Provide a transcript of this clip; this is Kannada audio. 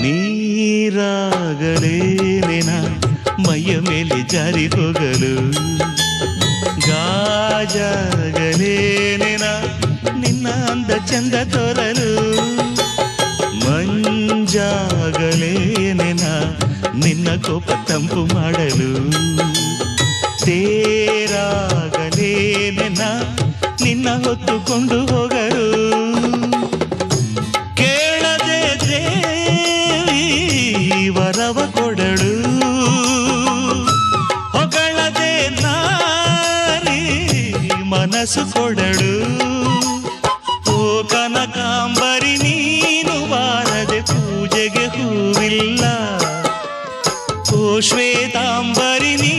ನೀರಾಗಲೇನೆನ ಮೈಯ ಮೇಲೆ ಜಾರಿ ಹೋಗಲು, ಗಾಜಾಗಲೇನೆನ ನಿನ್ನ ಅಂದ ಚಂದ ತೋರಲು, ಮಂಜಾಗಲೇನೆನ ನಿನ್ನ ಕೋಪ ತಂಪು ಮಾಡಲು, ತೇರಾಗಲೇನೆನ ನಿನ್ನ ಹೊತ್ತುಕೊಂಡು ಹೋಗಲು. ಕೇಳದೆ ದೇವಿ ವರವ ಕೊಡಳು, ಹೊಗಳದೆ ನಾರಿ ಮನಸ್ಸು ಕೊಡಳು. ಓ ಕನಕಾಂಬರಿ ನೀನು ಬಾರದೆ ಪೂಜೆಗೆ ಹೂವಿಲ್ಲ, ಓ ಶ್ವೇತಾಂಬರಿ ನೀ